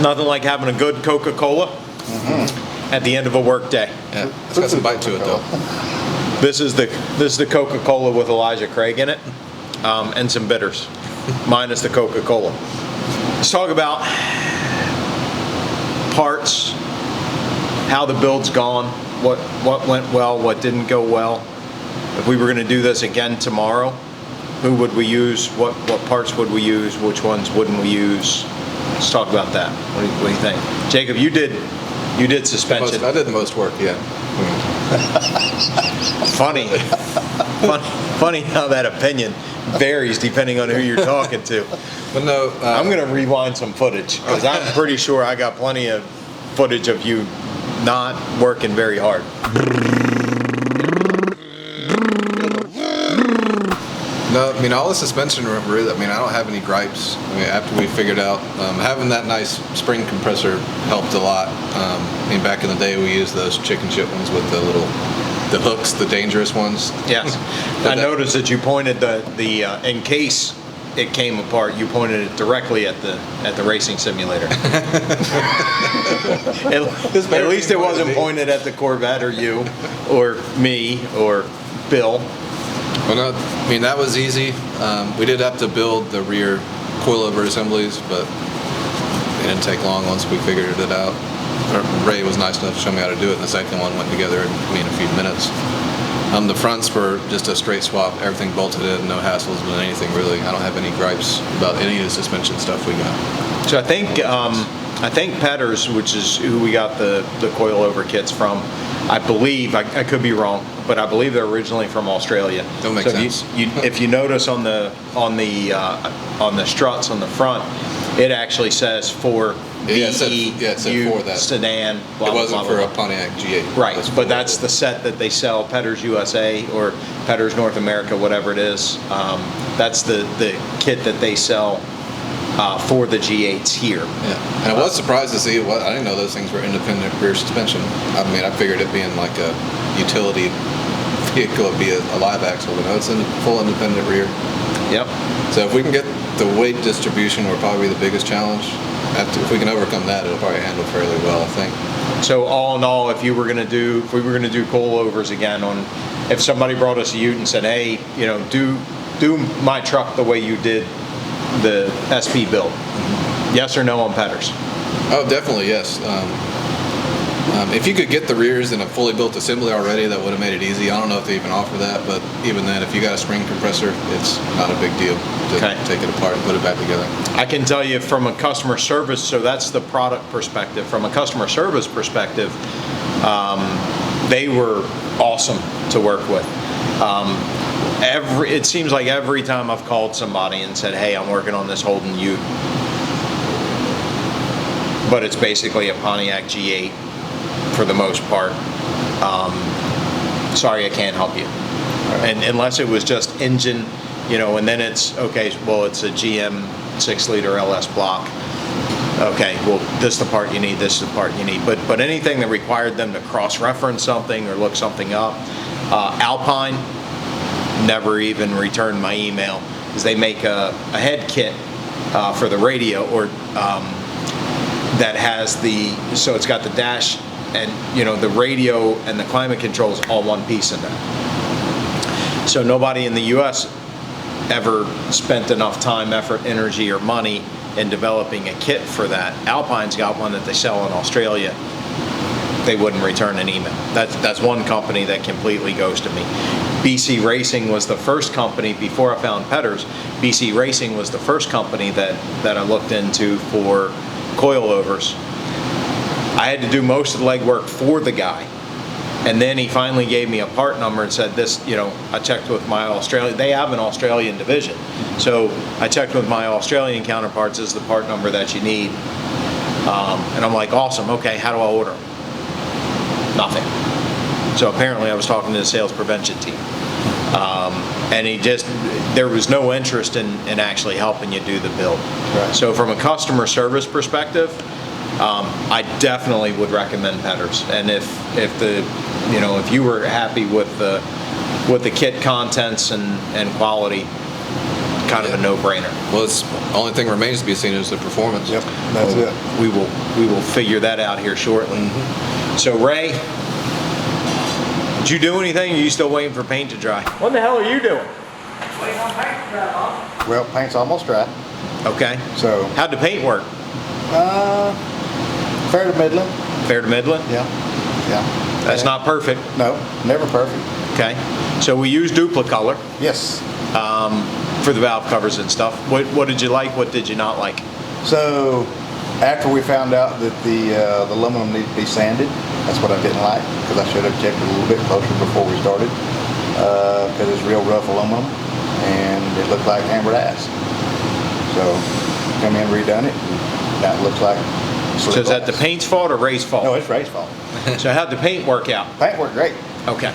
Nothing like having a good Coca-Cola at the end of a work day. Yeah, it's got some bite to it though. This is the Coca-Cola with Elijah Craig in it, and some bitters, minus the Coca-Cola. Let's talk about parts, how the build's gone, what went well, what didn't go well. If we were going to do this again tomorrow, who would we use? What parts would we use? Which ones wouldn't we use? Let's talk about that. What do you think, Jacob? You did suspension. I did the most work. Yeah. Funny how that opinion varies depending on who you're talking to. But no, I'm going to rewind some footage because I'm pretty sure I got plenty of footage of you not working very hard. No, I mean, all the suspension, really, I mean, I don't have any gripes. I mean, after we figured out, having that nice spring compressor helped a lot. I mean, back in the day, we used those chicken chip ones with the hooks, the dangerous ones. Yes. I noticed that you pointed in case it came apart, you pointed it directly at the racing simulator. At least it wasn't pointed at the Corvette or you or me or Bill. Well, no, I mean, that was easy. We did have to build the rear coilover assemblies, but it didn't take long once we figured it out. Ray was nice enough to show me how to do it, and the second one went together in a few minutes. The fronts were just a straight swap, everything bolted in, no hassles with anything really. I don't have any gripes about any of the suspension stuff we got. So I think Petters, which is who we got the coilover kits from, I believe, I could be wrong, but I believe they're originally from Australia. That makes sense. If you notice on the struts on the front, it actually says for it said for that sedan. Blah, it wasn't blah, for blah, a blah. Pontiac G8. Right, but that's the set that they sell, Petters USA or Petters North America, whatever it is. That's the kit that they sell for the G8s here. Yeah, and I was surprised to see it. I didn't know those things were independent rear suspension. I mean, I figured it being like a utility vehicle would be a live axle, but no, it's in full independent rear. Yep. So if we can get the weight distribution, will probably be the biggest challenge. If we can overcome that, it'll probably handle fairly well, I think. So all in all, if we were going to do coilovers again, if somebody brought us a Ute and said, hey, do my truck the way you did the SP build, yes or no on Petters? Oh, definitely yes. If you could get the rears in a fully built assembly already, that would have made it easy. I don't know if they even offer that, but even then, if you got a spring compressor, it's not a big deal to take it apart and put it back together. I can tell you from a customer service, so that's the product perspective. From a customer service perspective, they were awesome to work with. It seems like every time I've called somebody and said, hey, I'm working on this Holden Ute, but it's basically a Pontiac G8 for the most part. Sorry, I can't help you. And unless it was just engine, and then it's, okay, well, it's a GM 6-liter LS block. Okay, well, this is the part you need, this is the part you need. But anything that required them to cross-reference something or look something up, Alpine never even returned my email, because they make a head kit for the radio, or that has so it's got the dash and the radio and the climate controls all one piece in there. So nobody in the US ever spent enough time, effort, energy, or money in developing a kit for that. Alpine's got one that they sell in Australia. They wouldn't return an email. That's one company that completely goes to me. BC Racing was the first company, before I found Petters, BC Racing was the first company that I looked into for coilovers. I had to do most of the legwork for the guy, and then he finally gave me a part number and said, this, I checked with my Australian, they have an Australian division, so I checked with my Australian counterparts, this is the part number that you need. And I'm like, awesome, okay, how do I order them? Nothing. So apparently I was talking to the sales prevention team. And there was no interest in actually helping you do the build. Right. So from a customer service perspective, I definitely would recommend Petters. And if you were happy with the kit contents and quality, kind of a no-brainer. Well, it's only thing remains to be seen is the performance. Yep, that's it. We will figure that out here shortly. So Ray, did you do anything? Or are you still waiting for paint to dry? What the hell are you doing? Waiting on paint to dry, Bob. Well, paint's almost dry, Okay. so How'd the paint work? fair to middling. Fair to middling? Yeah, yeah. That's not perfect. No, never perfect. Okay. So we used Duplicolor Yes. for the valve covers and stuff. What did you like? What did you not like? So after we found out that the aluminum needed to be sanded, that's what I didn't like, because I should have checked it a little bit closer before we started, because it's real rough aluminum and it looked like hammered ass. So come in, redone it, and now it looks like So is that the paint's fault or Ray's fault? No, it's Ray's fault. So how'd the paint work out? Paint worked great. Okay.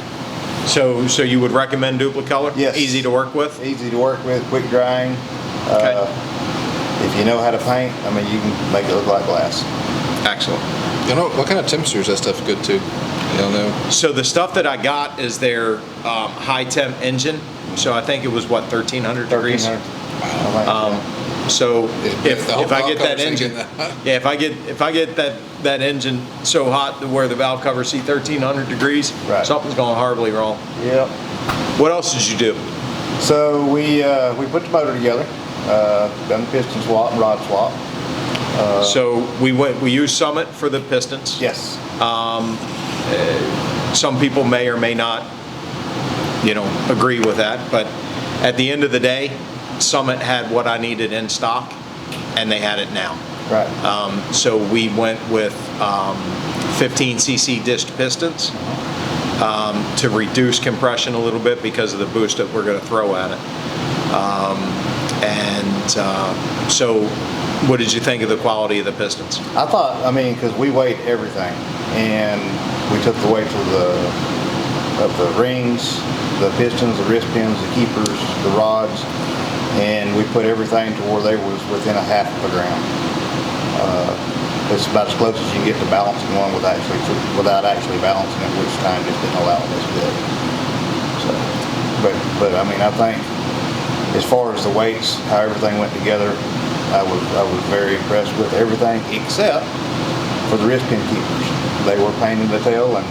So you would recommend Duplicolor? Yes. Easy to work with? Easy to work with, quick drying. Okay. If you know how to paint, I mean, you can make it look like glass. Excellent. You know, what kind of temperature is that stuff good to? You don't know? So the stuff that I got is their high temp engine. So I think it was what, 1300 degrees? 1300. So The whole if I valve get that cover's engine, thinking that. yeah, if I get that engine so hot to where the valve covers see 1300 degrees, Right. something's going horribly wrong. Yep. What else did you do? So we put the motor together, done the piston swap and rod swap. So we used Summit for the pistons. Yes. Some people may or may not, agree with that, but at the end of the day, Summit had what I needed in stock, and they had it now. Right. So we went with 15cc disc pistons to reduce compression a little bit because of the boost that we're going to throw at it. So what did you think of the quality of the pistons? I thought, because we weighed everything, and we took the weights of the rings, the pistons, the wrist pins, the keepers, the rods, and we put everything to where they was within a half of a gram. It's about as close as you can get to balancing one without actually balancing it, which time just didn't allow this bit. So, but I think as far as the weights, how everything went together, I was very impressed with everything except for the wrist pin keepers. They were pain in the tail, and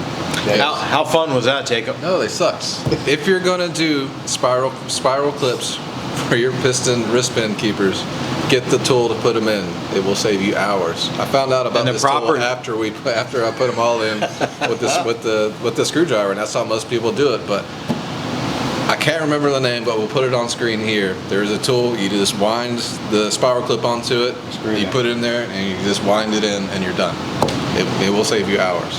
How fun was that, Jacob? No, they sucks. If you're gonna do spiral clips for your piston wrist pin keepers, get the tool to put them in. It will save you hours. I found out about this tool after I put them all in with the screwdriver, and that's how most people do it. But I can't remember the name, but we'll put it on screen here. There's a tool. You just wind the spiral clip onto it. You put it in there, and you just wind it in, and you're done. It will save you hours.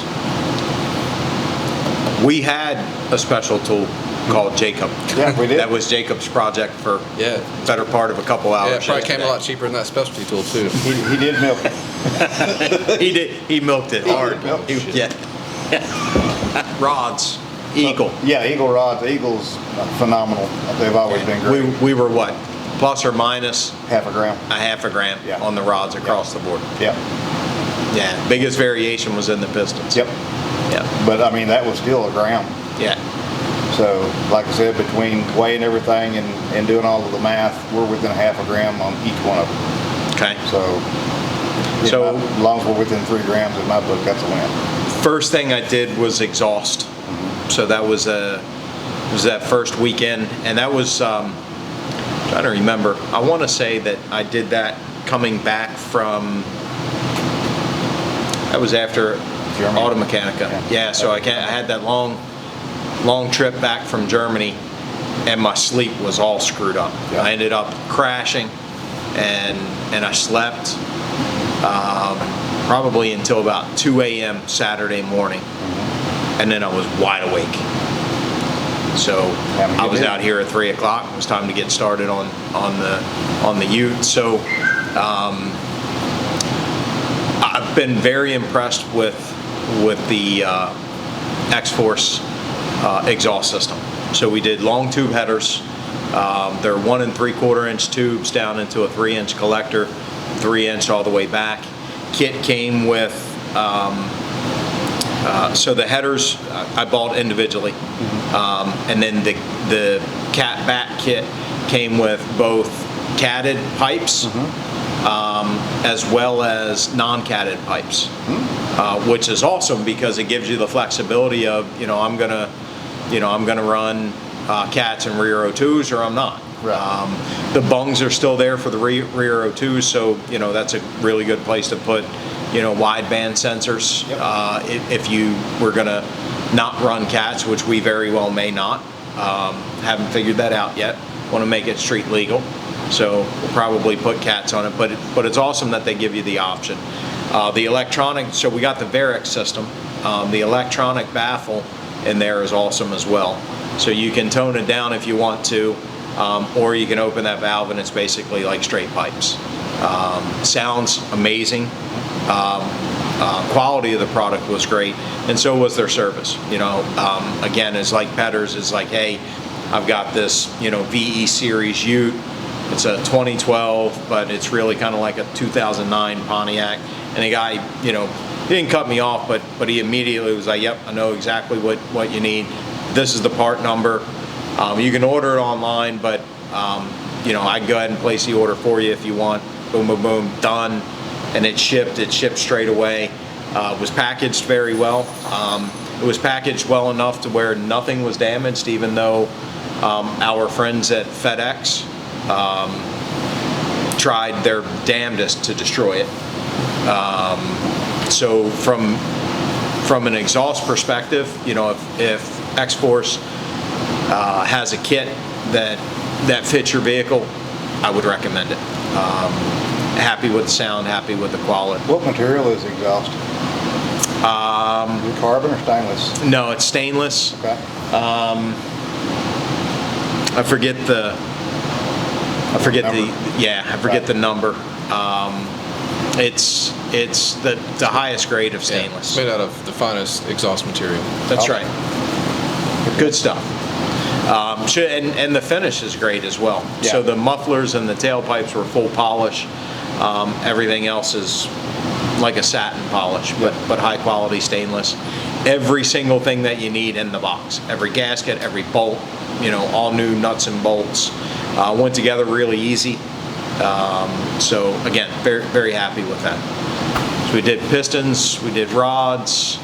We had a special tool called Jacob. Yeah, we did. That was Jacob's project for Yeah. better part of a couple hours. Yeah, it probably came a yesterday. lot cheaper than that specialty tool too. he did milk it. He did. He milked it hard. milked it. Yeah. Rods. Eagle. Yeah, Eagle rods. Eagle's phenomenal. They've always been great. We were what? Plus or minus Half a gram. a half a gram Yeah. on the rods across the board. Yep. Yeah. Biggest variation was in the pistons. Yep. Yeah. But that was still a gram. Yeah. So, like I said, between weighing everything and doing all of the math, we're within a half a gram on each one of them. Okay. So, So- as long as we're within 3 grams in my book, that's a win. First thing I did was exhaust. So that was that first weekend, and that was trying to remember. I want to say that I did that coming back from. That was after Germany. Auto Mechanica. Yeah. So I had that long trip back from Germany, and my sleep was all screwed up. Yeah. I ended up crashing, and I slept probably until about 2 a.m. Saturday morning. And then I was wide awake. So I was out here at 3 o'clock. It was time to get started on the Ute. So I've been very impressed with the X-Force exhaust system. So we did long tube headers. They're 1 3/4 inch tubes down into a 3-inch collector, 3-inch all the way back. Kit came with. So the headers I bought individually, and then the cat back kit came with both catted pipes as well as non-catted pipes, which is awesome because it gives you the flexibility of, I'm gonna run cats and rear O2s or I'm not. Right. The bungs are still there for the rear O2s, so that's a really good place to put wideband sensors. Yep. If you were gonna not run cats, which we very well may not, haven't figured that out yet. Want to make it street legal, so we'll probably put cats on it. But it's awesome that they give you the option. The electronic, so we got the Varix system. The electronic baffle in there is awesome as well. So you can tone it down if you want to, or you can open that valve and it's basically like straight pipes. Sounds amazing. Quality of the product was great, and so was their service. Again, it's like Petters is like, hey, I've got this VE series Ute. It's a 2012, but it's really kind of like a 2009 Pontiac. And the guy, he didn't cut me off, but he immediately was like, yep, I know exactly what you need. This is the part number. You can order it online, but I can go ahead and place the order for you if you want. Boom, boom, boom, done. And it shipped straight away. It was packaged very well. It was packaged well enough to where nothing was damaged, even though our friends at FedEx tried their damnedest to destroy it. So from an exhaust perspective, if X-Force has a kit that fits your vehicle, I would recommend it. Happy with the sound, happy with the quality. What material is the exhaust? Is it carbon or stainless? No, it's stainless. Okay. I forget the number. It's the highest grade of stainless. It's made out of the finest exhaust material. That's Oh. right. Good stuff. And the finish is great as well. Yeah. So the mufflers and the tailpipes were full polish. Everything else is like a satin polish, but high quality stainless. Every single thing that you need in the box. Every gasket, every bolt, all new nuts and bolts. Went together really easy. So again, very, very happy with that. So we did pistons, we did rods,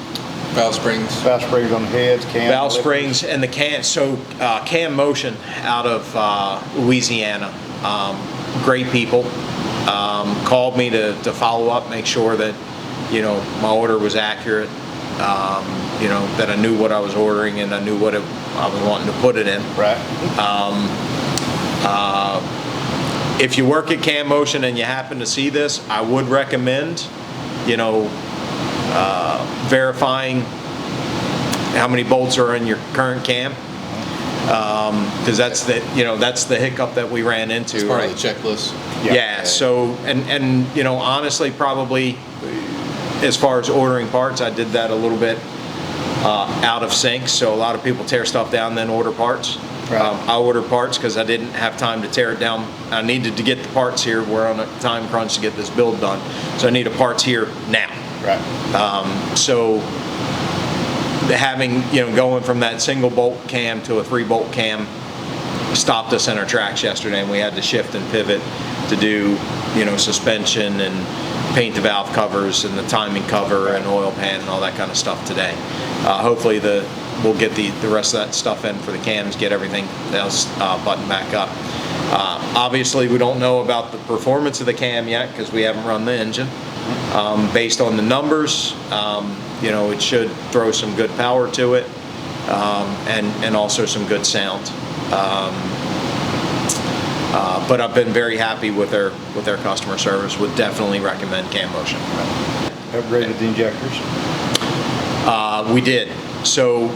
Valve springs. Valve springs on the heads, cam. valve springs, and the cam. So Cam Motion out of Louisiana, great people. Called me to follow up, make sure that my order was accurate. That I knew what I was ordering and I knew what I was wanting to put it in. Right. If you work at Cam Motion and you happen to see this, I would recommend, verifying how many bolts are in your current cam, because that's the hiccup that we ran into. It's part right? of the checklist. Yeah. So and honestly, probably as far as ordering parts, I did that a little bit out of sync. So a lot of people tear stuff down then order parts. Right. I ordered parts because I didn't have time to tear it down. I needed to get the parts here. We're on a time crunch to get this build done, so I needed parts here now. Right. So having going from that single bolt cam to a 3-bolt cam stopped us in our tracks yesterday, and we had to shift and pivot to do suspension and paint the valve covers and the timing cover and oil pan and all that kind of stuff today. Hopefully we'll get the rest of that stuff in for the cams, get everything else buttoned back up. Obviously, we don't know about the performance of the cam yet because we haven't run the engine. Based on the numbers, it should throw some good power to it, and also some good sound. But I've been very happy with their customer service. Would definitely recommend Cam Motion. Upgraded the injectors. We did. So,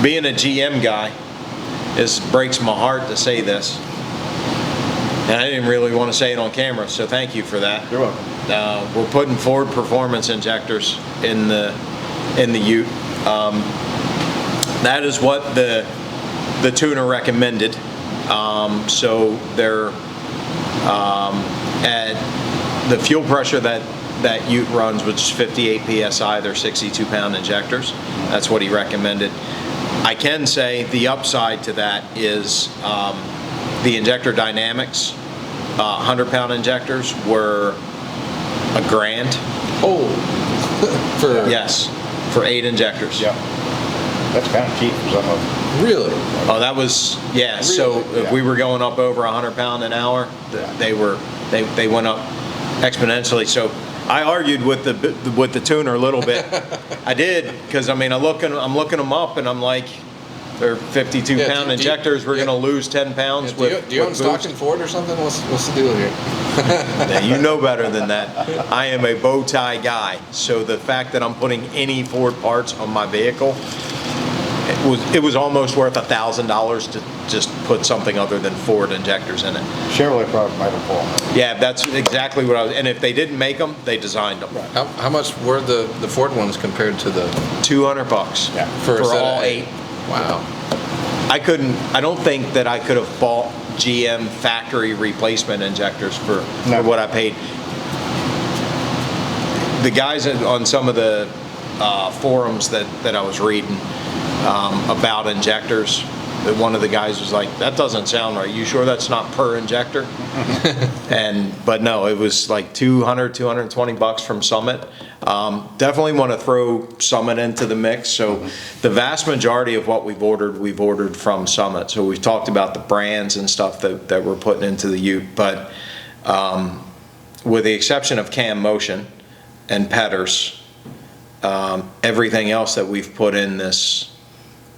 being a GM guy, it breaks my heart to say this, and I didn't really want to say it on camera, so thank you for that. You're welcome. We're putting Ford performance injectors in the Ute. That is what the tuner recommended. So they're at the fuel pressure that Ute runs, which is 58 psi. They're 62-pound injectors. That's what he recommended. I can say the upside to that is the injector dynamics, 100-pound injectors were $1,000. Oh, for Yes, for 8 injectors. Yeah. That's kind of cheap for some of them. really? Oh, that was, yeah, so Really? if we were going up over 100-pound an hour, they went up exponentially. So I argued with the tuner a little bit. I did, because I mean, I'm looking them up and I'm like, they're 52-pound Yeah, do you- injectors, we're yeah. gonna lose 10 pounds Do you, with do you own boost. stock in Ford or something? What's the deal here? Now, you know better than that. I am a bow tie guy, so the fact that I'm putting any Ford parts on my vehicle, it was almost worth $1,000 to just put something other than Ford injectors in it. Chevrolet probably made them for them. Yeah, that's exactly what I was, and if they didn't make them, they designed them. How much were the Ford ones compared to the $200 Yeah. for a set of all 8. Wow. I don't think that I could have bought GM factory replacement injectors for what I paid. The guys on some of the forums that I was reading about injectors, that one of the guys was like, that doesn't sound right. You sure that's not per injector? But no, it was like $220 from Summit. Definitely want to throw Summit into the mix. So the vast majority of what we've ordered from Summit. So we've talked about the brands and stuff that we're putting into the Ute, but with the exception of Cam Motion and Petters, everything else that we've put in this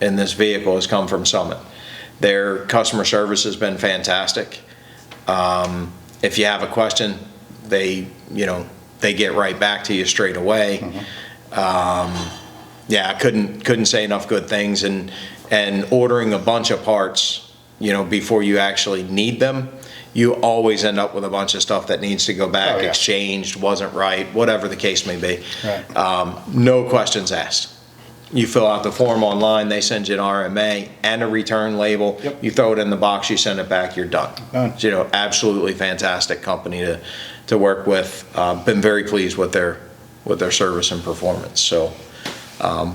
vehicle has come from Summit. Their customer service has been fantastic. If you have a question, they get right back to you straight away. Yeah, I couldn't say enough good things. And ordering a bunch of parts, before you actually need them, you always end up with a bunch of stuff that needs to go back, Oh, yeah. exchanged, wasn't right, whatever the case may be. Right. No questions asked. You fill out the form online, they send you an RMA and a return label. Yep. You throw it in the box, you send it back, you're done. Done. Absolutely fantastic company to work with. Been very pleased with their service and performance. So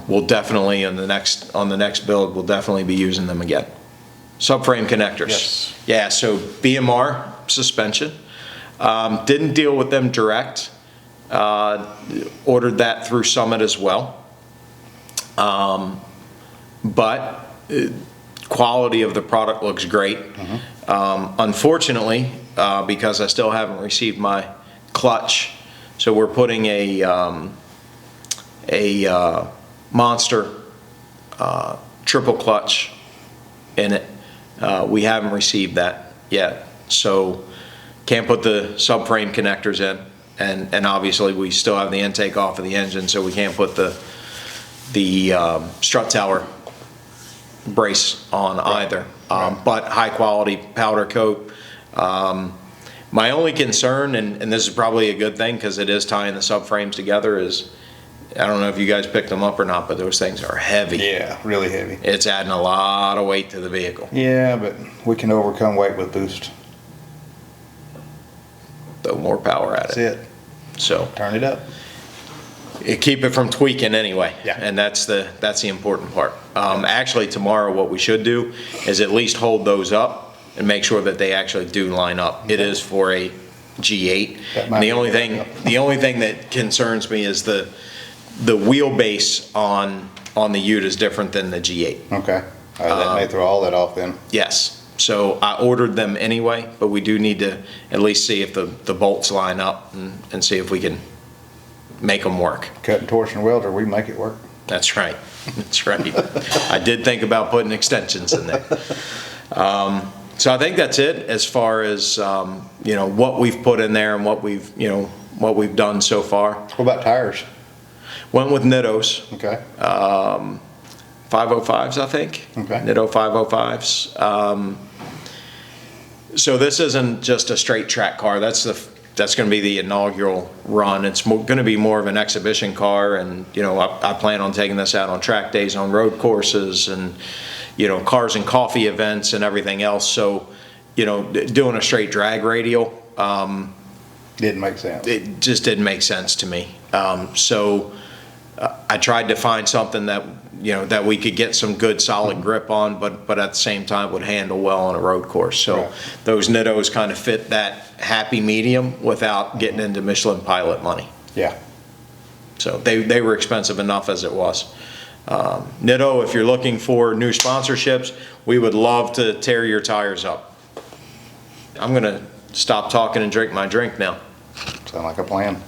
we'll definitely on the next build, we'll definitely be using them again. Subframe connectors. Yes. Yeah, so BMR suspension. Didn't deal with them direct. Ordered that through Summit as well. But quality of the product looks great. Unfortunately, because I still haven't received my clutch, so we're putting a Monster triple clutch in it. We haven't received that yet, so can't put the subframe connectors in, and obviously we still have the intake off of the engine, so we can't put the strut tower brace on either. But high quality powder coat. My only concern, and this is probably a good thing because it is tying the subframes together, is I don't know if you guys picked them up or not, but those things are heavy. Yeah, really heavy. It's adding a lot of weight to the vehicle. Yeah, but we can overcome weight with boost. Throw more power at That's it. it. So Turn it up. keep it from tweaking anyway. Yeah. And that's the important part. Actually, tomorrow what we should do is at least hold those up and make sure that they actually do line up. It is for a G8. That might And be the only thing that concerns me is the wheelbase on the Ute is different than the G8. Okay. All right, that may throw all that off then. Yes. So I ordered them anyway, but we do need to at least see if the bolts line up and see if we can make them work. Cut and torsion welder, we make it work. That's right. That's right. I did think about putting extensions in there. So I think that's it as far as, what we've put in there and what we've done so far. What about tires? Went with Nittos, Okay. 505s, I think. Okay. Nitto 505s. So this isn't just a straight track car. That's going to be the inaugural run. It's going to be more of an exhibition car, and I plan on taking this out on track days, on road courses, and cars and coffee events and everything else. So doing a straight drag radial, Didn't make sense. it just didn't make sense to me. So I tried to find something that you know, that we could get some good solid grip on, but at the same time would handle well on a road course. So Right. those Nittos kind of fit that happy medium without getting into Michelin pilot money. Yeah. So they were expensive enough as it was. Nitto, if you're looking for new sponsorships, we would love to tear your tires up. I'm gonna stop talking and drink my drink now. Sound like a plan.